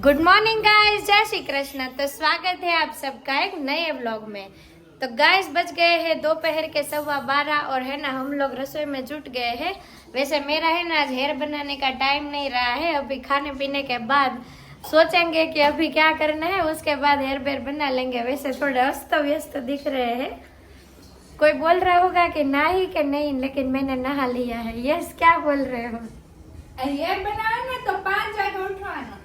Good morning guys, जय श्री कृष्ण। तो स्वागत है आप सबका एक नए व्लॉग में। तो गाइस बज गए हैं दोपहर के 12:15 और है ना हम लोग रसोई में जुट गए हैं। वैसे मेरा है ना आज हेयर बनाने का टाइम नहीं रहा है। अभी खाने पीने के बाद सोचेंगे कि अभी क्या करना है, उसके बाद हेयर बेयर बना लेंगे। वैसे थोड़े अस्त व्यस्त दिख रहे हैं। कोई बोल रहा होगा कि नहीं कि नहीं, लेकिन मैंने नहा लिया है। यस, क्या बोल रहे हो? हेयर बनाओ ना तो 5 वागे उठवाना।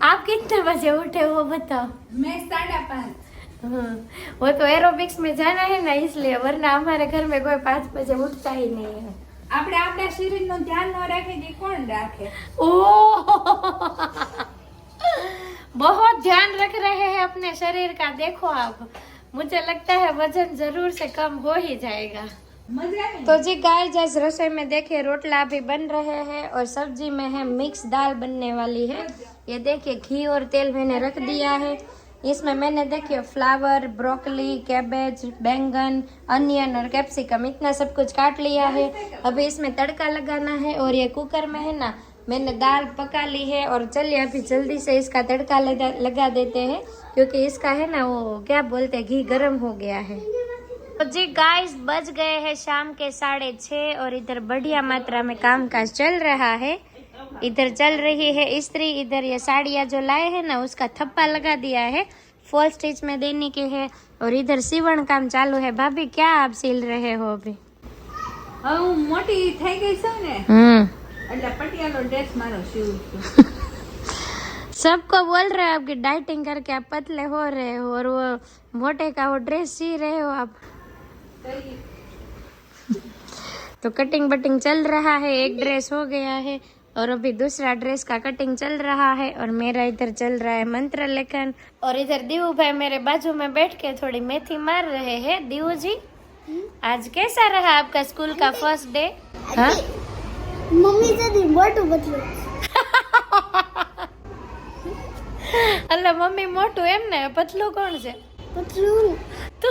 आप कितने बजे उठे वो बताओ? मैं 5:30। वो तो एरोबिक्स में जाना है ना इसलिए, वरना हमारे घर में कोई 5 बजे उठता ही नहीं है। આપણે આપણા શરીરનું ધ્યાન ન રાખે કે કોણ રાખે? बहुत ध्यान रख रहे हैं अपने शरीर का। देखो आप, मुझे लगता है वजन जरूर से कम हो ही जाएगा। तो जी गाइस, आज रसोई में देखिए रोटला भी बन रहे हैं और सब्जी में है मिक्स दाल बनने वाली है। ये देखिए घी और तेल मैंने रख दिया है। इसमें मैंने देखिए फ्लावर, ब्रोकली, कैबेज, बैंगन, अनियन और कैप्सिकम इतना सब कुछ काट लिया है। अभी इसमें तड़का लगाना है और ये कुकर में है ना मैंने दाल पका ली है। और चलिए अभी जल्दी से इसका तड़का लगा देते हैं, क्योंकि इसका है ना वो क्या बोलते हैं, घी गर्म हो गया है। तो जी गाइस बज गए हैं शाम के 6:30 और इधर बढ़िया मात्रा में कामकाज चल रहा है। इधर चल रही है इस्त्री, इधर ये साड़ियाँ जो लाए हैं ना उसका थप्पा लगा दिया है, फॉल स्टिच में देने के है। और इधर सीवण काम चालू है। भाभी क्या आप सिल रहे हो अभी? હું મોટી થઈ ગઈ છું ને એટલે પટિયાલો ડ્રેસ મારો સીવું છું। सबको बोल रहे हो आपकी डाइटिंग करके आप पतले हो रहे हो और वो मोटे का वो ड्रेस सी रहे हो आप। तो कटिंग बटिंग चल रहा है, एक ड्रेस हो गया है और अभी दूसरा ड्रेस का कटिंग चल रहा है। और मेरा इधर चल रहा है मंत्र लेखन। और इधर दीवू भाई मेरे बाजू में बैठ के थोड़ी मेथी मार रहे हैं। दीवू जी, आज कैसा रहा आपका स्कूल का फर्स्ट डे? हाँ मम्मी से मोटू बतलो अल्लाह मम्मी मोटू एम ने पतलू कौन से? पतलू तू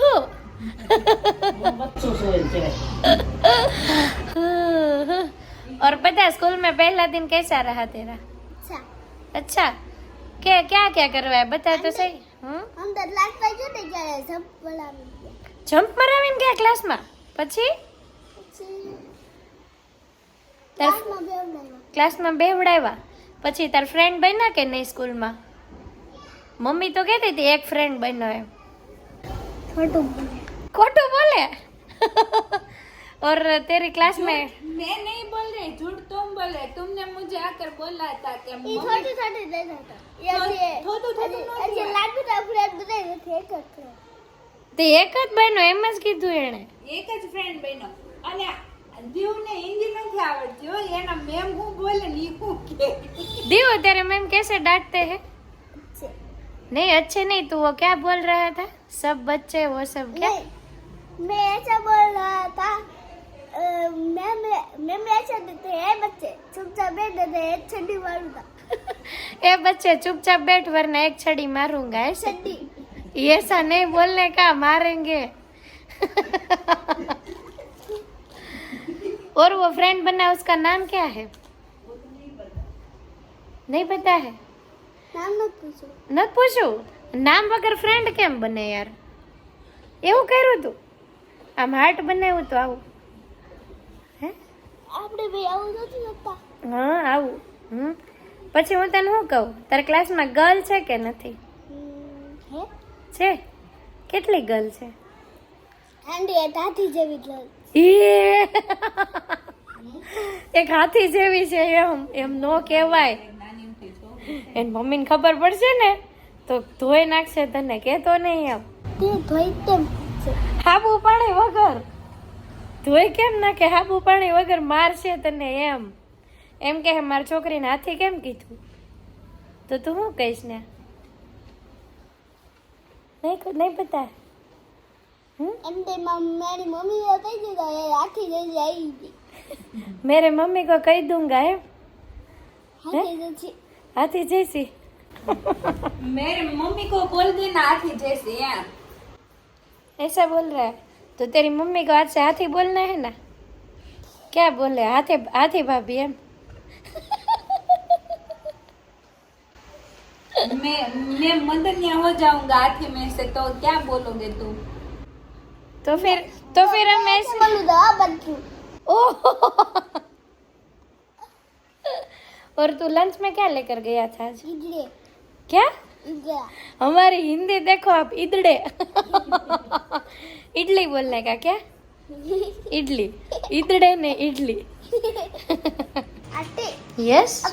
और पता स्कूल में पहला दिन कैसा रहा तेरा? अच्छा अच्छा, क्या क्या क्या करवाया बता तो सही। हम तो क्लास में जो नहीं गए सब बोला જમ્પ મરાવીને ગયા ક્લાસમાં? પછી ક્લાસમાં બેવડાવ્યા પછી તાર ફ્રેન્ડ બન્યા કે નહીં સ્કૂલમાં? મમ્મી તો કહેતી હતી એક ફ્રેન્ડ બન્યો એમ। ખોટું બોલે और तेरी क्लास में मैं नहीं बोल रही, झूठ तुम बोले। तुमने मुझे आकर बोला था कि ये छोटे छोटे दे देता ये ये लाडू का फ्रेंड बने थे एक તે એક જ બન્યો એમ જ કીધું એણે। એક જ ફ્રેન્ડ બન્યો અને દીવને હિન્દી નથી આવડતી હો, એના મેમ હું બોલે ને ઈ હું કે दीवू तेरे मैम कैसे डांटते हैं? नहीं अच्छे नहीं, तू वो क्या बोल रहा था? सब बच्चे वो सब क्या? मैं ऐसा बोल रहा था मैं ऐसा देते हैं बच्चे चुपचाप बैठ देते हैं छड़ी मारूंगा। ए बच्चे चुपचाप बैठ वरना एक छड़ी मारूंगा ऐसे। छड़ी ऐसा नहीं बोलने का, मारेंगे। और वो फ्रेंड बना उसका नाम क्या है? नहीं पता है? नाम मत पूछो। न पूछू, नाम वगर फ्रेंड केम बने यार? એવું કર્યું તું? આમ હાર્ટ બનાવ્યું તો આવું? હે આપણે ભાઈ આવું નથી લગતા। હા આવું। પછી હું તને શું કહું, તારા ક્લાસમાં ગર્લ છે કે નથી? હે છે? કેટલી ગર્લ છે? આંટી એ હાથી જેવી ગર્લ। એક હાથી જેવી છે એમ એમ નો કહેવાય। એની મમ્મીને ખબર પડશે ને તો ધોઈ નાખશે તને, કહેતો નહીં એમ। તે ધોઈ તેમ હાબુ પાણી વગર ધોઈ કેમ નાખે? હાબુ પાણી વગર મારશે તને એમ એમ કે મારી છોકરીને હાથી કેમ કીધું? તો તું શું કહીશ ને? नहीं पता है? એમ તે મારી મમ્મી એ કહી દીધા એ હાથી જેવી આવી હતી। मेरे मम्मी को कह दूंगा है હાથી જેવી हाथी जैसी। मेरे मम्मी को बोल देना हाथी जैसे यार। ऐसा बोल रहा है तो तेरी मम्मी को आज से हाथी बोलना है ना? क्या बोले? हाथी हाथी भाभी एम। मैं मदनिया हो जाऊंगा हाथी में से, तो क्या बोलोगे तुम? तो फिर हम ऐसे बोलूँ तो बच्चू ओह और तू लंच में क्या लेकर गया था आज? इडली क्या? इडली हमारी हिंदी देखो आप, इदड़े इडली बोलने का क्या? इडली, इदड़े ने इडली। आटे यस।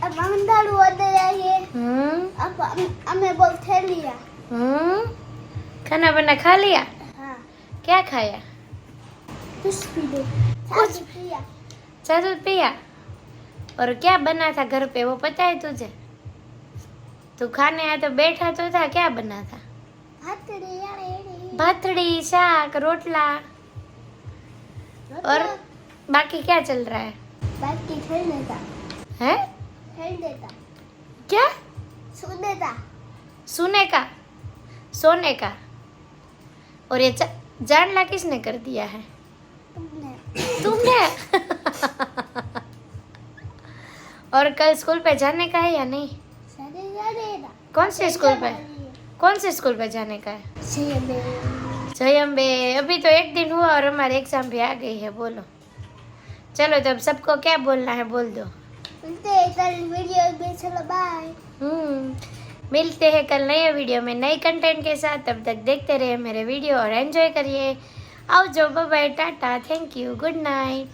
अब अंदर उधर है अब हमें बोलते लिया खाना बना खा लिया? हाँ क्या खाया? कुछ पी दो कुछ पिया चाय दूध पिया? और क्या बना था घर पे वो पता है तुझे? तू खाने आया तो बैठा तो था, क्या बना था? भातड़ी, शाक, रोटला। और बाकी क्या चल रहा है? बाकी खेलने का हैं? खेलने का क्या? सोने का सोने का, सोने का। और ये जानला किसने कर दिया है? तुमने और कल स्कूल पे जाने का है या नहीं? कौन से स्कूल पे? कौन से स्कूल पे जाने का है? जय अम्बे। अभी तो एक दिन हुआ और हमारे एग्जाम भी आ गई है। बोलो चलो, तो अब सबको क्या बोलना है बोल दो। वीडियो में चलो बाय। मिलते हैं कल नए वीडियो में नए कंटेंट के साथ। तब तक देखते रहिए मेरे वीडियो और एंजॉय करिए। आओ जो, bye bye, tata, thank you, good night.